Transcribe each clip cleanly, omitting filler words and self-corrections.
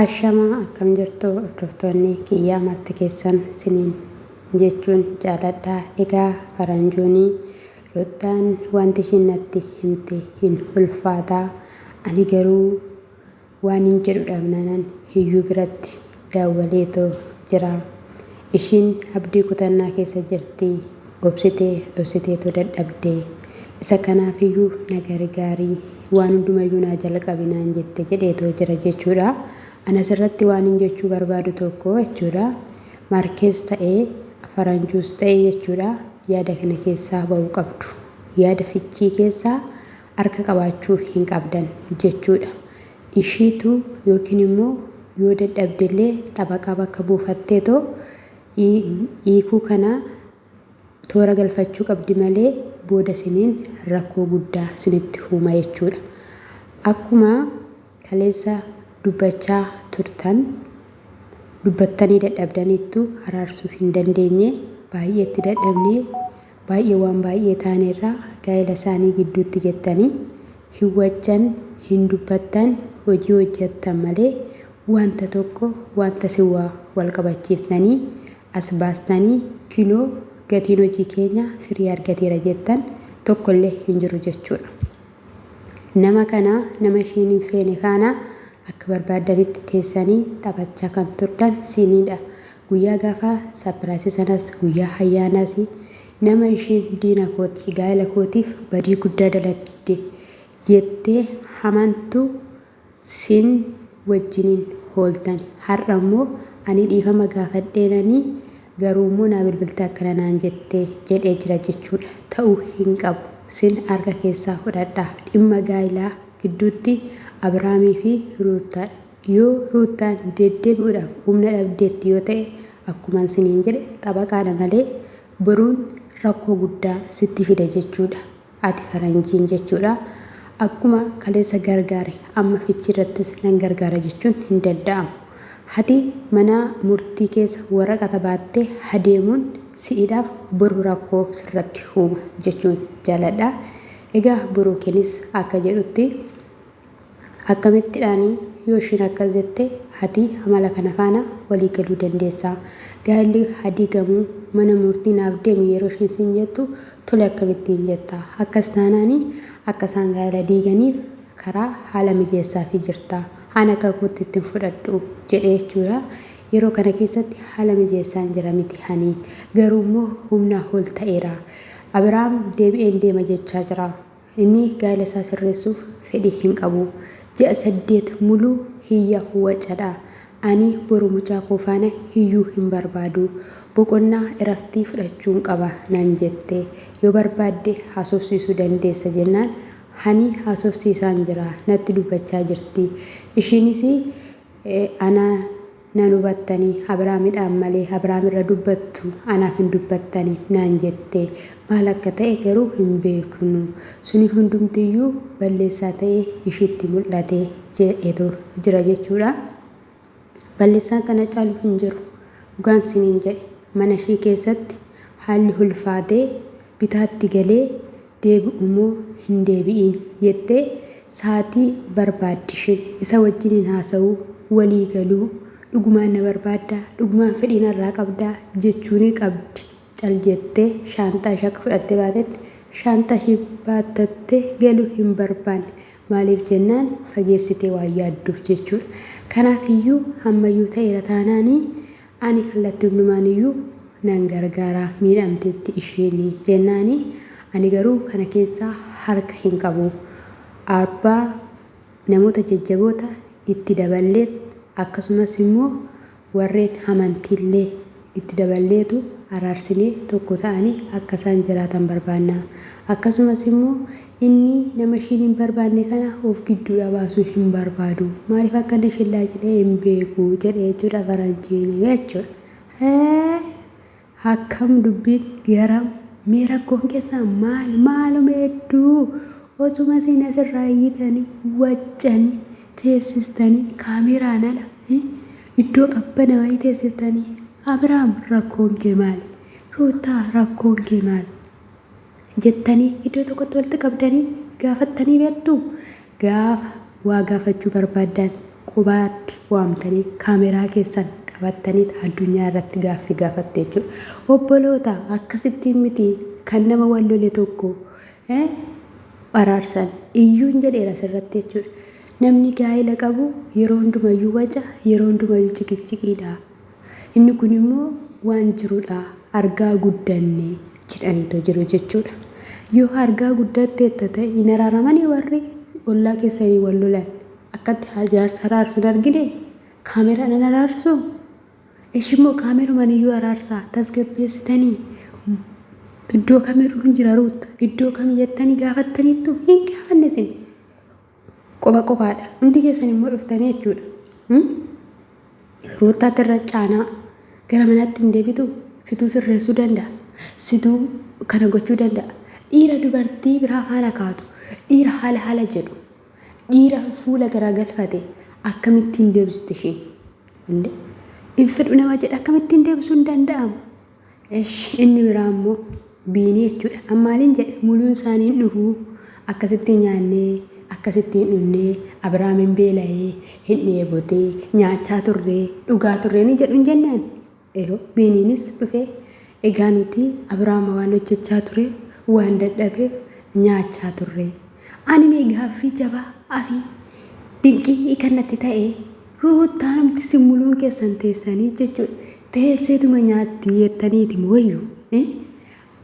Ashamaa akkam jirtu hordoftoonni kiyyaa marti keessan siniin jechuun jaaladhaa. Egaa faranjoonii lottaan wanti ishiin natti himte hin ulfaataa. Ani garuu waan hin jedhu dhabnanan hiyyuu biratti daawwaleetoo jira. Ishiin abdii kutannaa keessa jirti. Obsiteetu dadhabdee. Isa kanaafiyyuu na gargaarii waan hundumayyuu naa jalqabinaan jette jedheetoo jira jechuudha. Anas irratti waan hin jechuu barbaadu tokko jechuudha. Maarkees ta'ee faranjuus ta'ee jechuudha. Yaada kana keessaa ba'uu qabdu. Yaada fichii keessaa harka qabaachuu hin qabdan jechuudha. Ishiitu yookiin immoo yoo dadhabdellee xabaqaa bakka buufatteetoo hiikuu kana toora galfachuu qabdi malee booda siniin rakkoo guddaa sinitti uuma jechuudha. Akkuma kaleessa dubbachaa turtan dubbattanii dadhabdaniittu araarsuu hin dandeenye baay'eetti dadhabnee baay'ee waan baay'ee taanerraa gaa'ela isaanii gidduutti jettanii hin wajjan hin dubbattan hojii hojjettan malee wanta tokko wanta siwaa wal qabachiiftanii as baastanii kinoo gatiin hojii keenya firii argateera jettan tokkollee hin jiru jechuudha. Nama kana nama ishiin hin feene faana akka barbaadanitti teessanii taphachaa kan turtan siinidha. Guyyaa gaafa sapiraasii sanas guyyaa ayyaanaas nama ishiin diina kooti gaa'ela kootiif badii guddaa dalagde jettee hamantu siin wajjiniin ooltan. Har'a immoo ani dhiifama gaafadheenanii garuu immoo naa bilbiltee akkana naan jettee jedhee jira jechuudha. Ta'uu hin qabu. Siin harka keessaa fudhadhaa. Dhimma gaa'elaa gidduutti Abiraamii fi Ruutaadha. Yoo Ruutaan deddeebi'uudhaaf humna dhabdeetti yoo ta'e akkuma siniin jedhe xabaqaadha malee boruun rakkoo guddaa sitti fida jechuudha. Ati faranjiin jechuudha. Akkuma kaleessa gargaare amma fichii irrattis nan gargaara jechuun hin danda'amu. Ati mana murtii keessa waraqaa baattee adeemuun si'idhaaf boru rakkoo sirratti uuma jechuun jaaladha. Egaa Buruukinis akka jedhutti akkamittidhaanii yoo ishiin akkas jette ati amala kana faana walii galuu dandeessaa. Gaa'elli hadiigamuu mana murtii naaf deemi yeroo ishiin siin jettu tole akkamittiin jetta. Akkas taanaanii akka isaan gaa'ela diiganiif karaa haala mijeessaafii jirta. Ana akka kootti ittiin fudhadhu jedhee jechuudha. Yeroo kana keessatti haala mijeessaan jira miti hani. Garuu immoo humnaa ol ta'eera. Abiraam deebi'een deema jechaa jira. Inni gaa'ela isaa sirreessuuf fedhii hin qabu. Ji'a 8 muluu hiyya wacadha. Ani boru mucaa koo faana hiyyuu hin barbaadu. Boqonnaa iraftii fudhachuun qaba nan jette. Yoo barbaadde haasofsiisuu dandeessa jennaan hani haasofsiisaan jira natti dubbachaa jirti. Ishiinis ana nan hubattanii Abiraamidhaan malee Abiraamirra dubbattu anaaf hin dubbattanii naan jette. Maal akka ta'e garuu hin beeknu. Suni hundumtiyyuu balleessaa ta'ee ishiitti mul'ate jedheetoo jira jechuudha. Balleessaan kana caalu hin jiru. Dhugaan siniin jedhe mana ishii keessatti haalli ulfaatee bitaatti galee deebi'umoo hin deebi'iin jettee sa'aatii barbaaddishin isa wajjiniin haasa'uu walii galuu dhugumaan na barbaaddaa dhugumaan fedhii narraa qabdaa jechuun qabdi. Cal jettee shaantaa ishee akka fudhattee baatetti shaantaa ishee baatattee galuu hin barbaanne. Maaliif jennaan fageessitee waan yaadduuf jechuudha. Kanaafiyyuu ammayyuu ta'eera taanaanii ani kallattii hundumaaniyyuu nan gargaaraa miidhamteetti isheen jennaanii ani garuu kana keessaa harka hin qabu. Abbaa namoota jajjaboota itti daballee akkasumas immoo warreen amantiillee itti daballeetu araarsinee tokko ta'anii akka isaan jiraatan barbaanna. Akkasumas immoo inni nama ishiin hin barbaanne kana of gidduudha baasuu hin barbaadu. Maaliif akkana shillaa jedhee hin beeku jedhee jechuudha faranjiin jechuudha. Akkam dubbiin garam mee rakkoon keessaa maaluma hedduu osuma isin asirraa iyyitanii waccanii teessistanii kaameraan ala iddoo qabbana wayii teessiftanii Abiraam rakkoon kee maali? Ruutaa rakkoon kee maali? Jettanii iddoo tokkotti walitti qabdanii gaafattanii beektu. Gaafa waa gaafachuu barbaadan qubaatti waamtanii kaameraa keessan qabattanii addunyaa irratti gaaffii gaafatte jechuudha. Obboloota akkasittiin miti kan nama wal lole tokko araarsan iyyuun jedheera sirratti jechuudha. Namni gaa'ela qabu yeroo hundumayyuu waca, yeroo hundumayyuu ciqiciqiidha. Inni kun immoo waan jirudha. Argaa guddanne jedhaniitoo jiru jechuudha. Yoo argaa guddatte ta'e hin araaramanii warri ollaa keessanii wal lolan akkatti jaarsa araarsuun argine kaameraan hin araarsu. Ishimmoo kaamerumaan iyyuu araarsaa tasgabbeessitanii iddoo kamiruu hin jira ruuta iddoo kam jettanii gaafattaniittu hin gaafanne isin qofaadha. Hundi keessan immoo dhuftanii jechuudha. Ruutaatti irra caanaa gara manaatti hin deebitu situu sirreessuu danda'a. Situu kana gochuu danda'a. Dhiira dubartii biraa faana kaatu. Dhiira haala jedhu. Dhiira fuula garaa galfate akkamittiin deebiste isheen? Hin fedhu nama jedha akkamittiin deebisuu hin danda'amu. Inni biraa immoo biinii jechuudha. Ammaaliin jedhe muluun isaanii dhufu akkasittiin nyaannee akkasittiin dhunnee Abiraamiin beela'ee hin dheebotee nyaachaa turree dhugaa turree ni jedhu hin jennaan. Biiniinis dhufee egaa nuti Abiraama waan hojjechaa ture waan dadhabeef nyaachaa turre. Ani mee gaaffii jabaa afi dinqii kanatti ta'e ruutaa namti simmuluun keessan teessanii jechuudha. Teesseetuma nyaatti jettaniiti mooyyuu.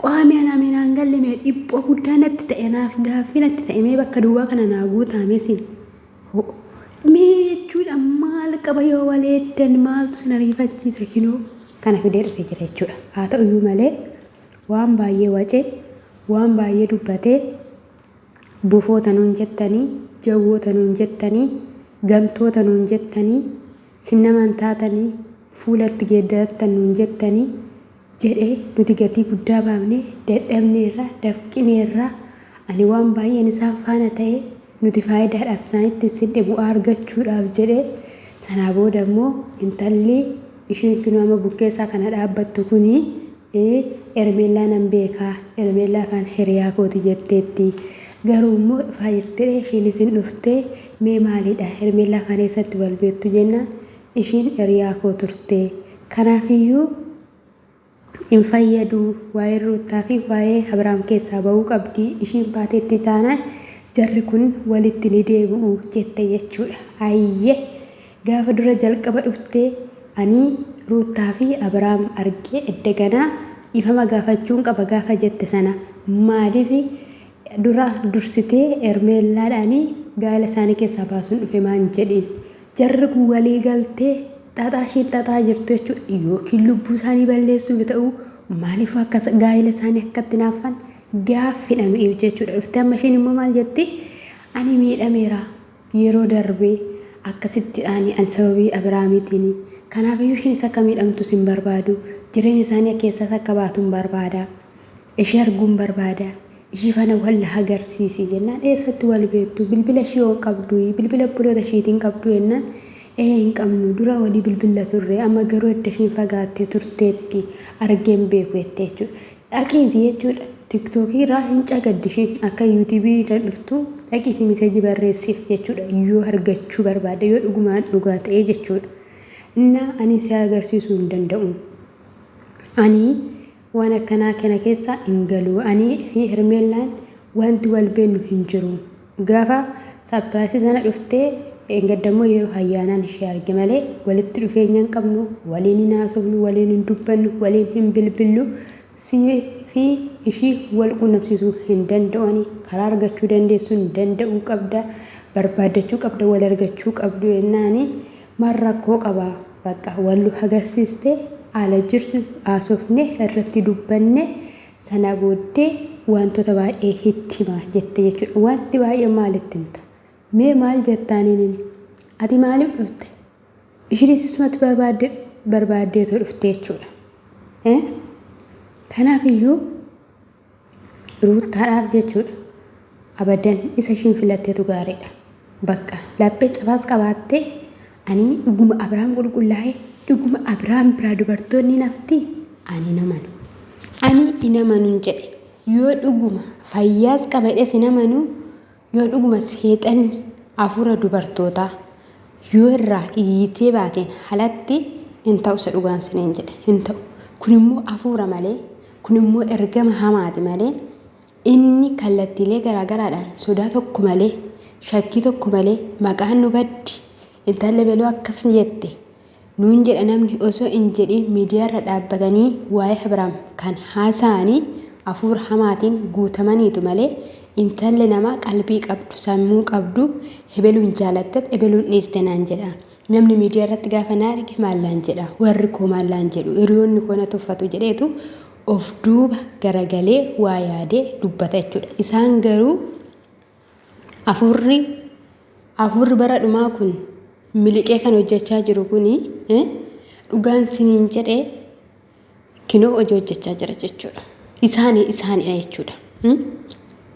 Qaamee anaan galle mee dhiphoo guddaa natti ta'e naaf gaaffii natti ta'e mee bakka duwwaa kana naa guutaame siin. Mee jechuudha maal qaba yoo waleeddan maaltu sin ariifachiisa kinoo kana fidee dhufee jira jechuudha. Haa ta'uyyuu malee waan baay'ee wacee waan baay'ee dubbatee buufoota nuun jettanii jawwoota nuun jettanii gamtoota nuun jettanii sinnaman taatanii fuulatti geeddarattan nuun jettanii jedhee nuti gatii guddaa baafnee dadhabneerra dafqineerra ani waan baay'een isaan faana ta'e nuti faayidaadhaaf isaanitti sidhe bu'aa argachuudhaaf jedhee sanaa booda immoo intalli isheen kun amma bukkeessaa kana dhaabbattu kuni Ermeellaa nan beekaa Ermeellaa afaan hiriyaa kooti jetteetti. Garuu immoo dhufaa jirtee isheen isin dhuftee mee maalidha Ermeellaa afaan eessatti wal beektu jennaan isheen hiriyaa koo turte. Kanaafiyyuu hin fayyadu waa'ee Ruutaa fi waa'ee Abiraam keessaa ba'uu qabdi. Isheen baateetti taanaan jarri kun walitti ni deebi'u jette jechuudha. Ayyee gaafa dura jalqaba dhuftee ani Ruutaa fi Abiraam argee eddeganaa ifama gaafachuun qaba gaafa jette sana maaliif dura dursitee Ermeellaadhaanii gaala isaanii keessaa baasuun dhufe maan jedhiin. Jarri kun walii galtee xaxaa isheen xaxaa jirtu jechuudha. Yookiin lubbuu isaanii balleessuuf ta'u maaliif akkas gaa'ela isaanii akkatti naaffan gaaffii mi'eef jechuudha. Dhuftee amma isheen immoo maal jetti ani miidhameera yeroo darbee akkasittidhaan ani sababii Abiraamiitiin. Kanaafiyyuu isheen isa akka miidhamtu sin barbaadu jireenya isaanii keessas akka baatuun barbaada. Ishee arguun barbaada. Ishee fana wal agarsiisi jennaan eessatti wal beektu bilbila ishee yoo qabdu bilbila obboloota isheetiin qabdu jennaan hin qabnu dura walii bilbila turre amma garuu edda isheen fagaattee turteetti argeen beeku jettee jechuudha. Dhaqiiti jechuudha. Tiktookii irraa hin cagaddi isheen akka yuutuubii irra dhuftu dhaqiiti miseejii barreessiif jechuudha. Yoo argachuu barbaada yoo dhugumaan dhugaa ta'ee jechuudha. Ani si agarsiisuu hin danda'u. Ani waan akkanaa kana keessa hin galu. Ani fi Ermeellaan wanti wal beeknu hin jiru. Gaafa sapiraasii sana dhuftee engaddammoo yeroo ayyaanaan ishee arge malee walitti dhufeenya hin qabnu, waliin hin haasofnu, waliin hin dubbannu, waliin hin bilbillu. Fi ishii wal quunnamsiisuu hin danda'ani. Karaa argachuu dandeessuu hin danda'uu qabda. Barbaadachuu qabda, wal argachuu qabdu jennaani maal rakkoo qaba. Bakka wal agarsiiste haala jirtu haasofne irratti dubbanne sana booddee wantoota baay'ee itti hima jette jechuudha. Wanti baay'ee maalitti himta? Mee maal jettaaniin ati maaliif dhufte? Isheenis isumatti barbaaddeetoo dhufte jechuudha. Kanaafiyyuu Ruutaadhaaf jechuudha. Abadan isa isheen filatteetu gaariidha. Bakka laphee cabaas qabaattee ani dhuguma Abiraam qulqullaa'ee dhuguma Abiraam biraa dubartoonni nafti ani namanu. Ani inamanun jedhe yoo dhuguma fayyaas qabadhes inamanu yoo dhuguma seexanni hafuura dubartootaa yoo irraa iyyitee baateen halatti hin ta'u isa dhugaan siniin jedhe hin ta'u. Kun immoo hafuura malee, kun immoo ergama hamaati malee, inni kallattiilee garaagaraadhaan sodaa tokko malee, shakkii tokko malee maqaan nu baddi intalli beloo akkas jette nuun jedha namni osoo hin jedhin miidiyaarra dhaabbatanii waa'ee Abrahaam kan haasa'anii hafuura hamaatiin guutamaniitu malee intalli namaa qalbii qabdu sammuu qabdu hebeluun jaalattat hebeluun dhiiste naan jedha. Namni miidiyaa irratti gaafa naa arge maallaan jedha warri koo maallaan jedhu hiriyoonni koo na tuffatu jedheetu of duuba garagalee waa yaadee dubbata jechuudha. Isaan garuu hafuurri bara dhumaa kun miliqee kan hojjechaa jiru kuni dhugaan siniin jedhee kinoo hojii hojjechaa jira jechuudha. Isaanidha jechuudha.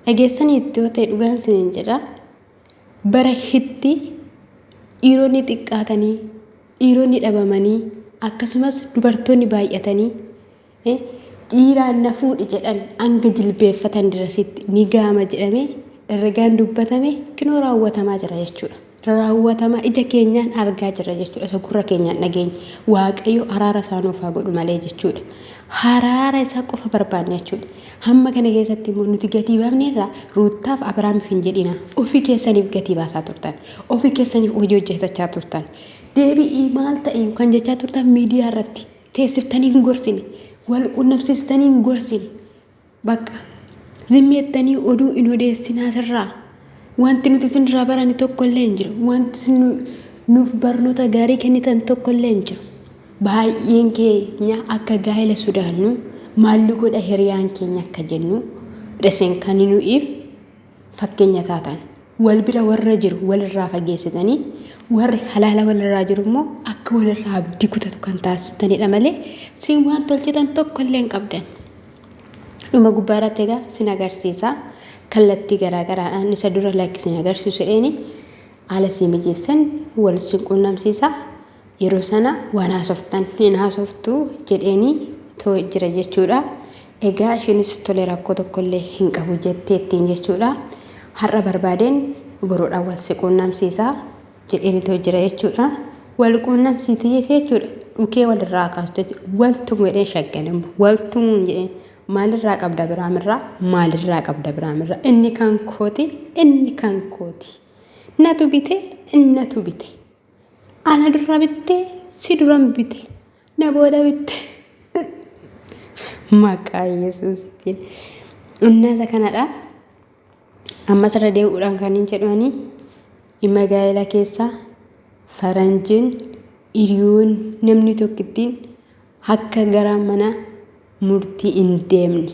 Dhageessanii itti yoo ta'e dhugaan siniin jedha bara hitti dhiironni xiqqaatanii dhiironni dhabamanii akkasumas dubartoonni baay'atanii dhiiraan na fuudhi jedhan hanga jilbeeffatan dirasitti ni gaama jedhame herregaan dubbatame kinoo raawwatamaa jira jechuudha. Raawwatamaa ija keenyaan argaa jira jechuudha. Isa gurra keenyaan dhageenya. Waaqayyo araara isaa nuuf haa godhu malee jechuudha. Araara isaa qofa barbaanne jechuudha. Hamma kana keessatti immoo nuti gatii baafneerra Ruutaaf Abrahaamiif hin jedhina. Ofii keessaniif gatii baasaa turtan. Ofii keessaniif hojii hojjetachaa turtan. Deebi'ii maal ta'e kan jechaa turtan miidiyaa irratti teessiftanii hin gorsine. Wal quunnamsiistanii hin gorsine. Bakka zimmeettanii oduu hin odeessinaa sirraa. Wanti nuti isinirraa barani tokko illee hin jiru. Wanti nuuf barnoota gaarii kennitan tokko illee hin jiru. Baay'een keenya akka gaa'ela sodaannu maalli godha hiriyaan keenya akka jennu dhaseen kan nuyiif fakkeenya taatan. Wal bira warra jiru walirraa fageessitanii warri halaala walirraa jiru immoo akka walirraa abdii kutatu kan taasistanidha malee siin waan tolchitan tokko illee hin qabdan. Dhuma gubbaarratti egaa sin agarsiisa. Kallattii garaagaraadhaan isa dura lakkisiin agarsiisu jedheeni haala si mijeessan wal sin quunnamsiisa. Yeroo sana waan haasoftan hin haasoftu jedheeni too jira jechuudha. Egaa ishinis tolee rakkoo tokkollee hin qabu jetteettiin jechuudha. Har'a barbaadeen boroodhaan wal si quunnamsiisa jedheeni too jira jechuudha. Wal quunnamsiiti jechuudha. Dhukee walirraa kaastu waltumuu jedheen shaggan waltumuun jedheen. Maalirraa qabda biraamirraa maalirraa qabda biraamirraa inni kan kooti natu bite innatu bite ana dura bitte si duran bite na booda bitte maqaa Yesuusiin innasa kanadha. Amma sarara deemuudhaan kan hin jedhani magaalaa keessa faranjiin hiriyoon namni tokkittiin akka gara mana murtii hin deemne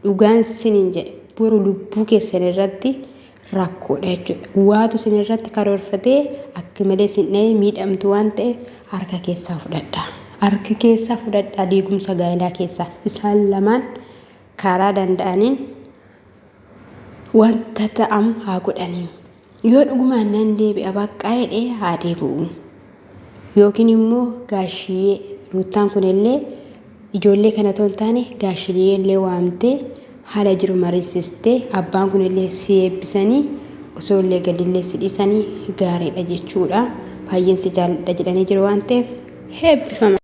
dhugaan siniin jedhe boru lubbuu keessan irratti rakkoodha jechuudha. Waatu sin irratti karoorfatee akka malee sin dha'ee miidhamtu waan ta'eef harka keessaa fudhadhaa. Harka keessaa fudhadhaa diigumsa gaa'elaa keessaa isaan lamaan karaa danda'aniin wanta ta'amu haa godhanii. Yoo dhugumaan nan deebi'a baqqaa jedhee haa deebi'u. Yookiin immoo gaashiyee Ruutaan kunillee ijoollee kana toon taane gaashiyee illee waamtee haala jiru mariisistee abbaan kunillee si eebbisanii osoo illee gadillee si dhiisanii gaariidha jechuudha. Baay'een si jaalladha jedhanii jiru waan ta'eef heebbifama.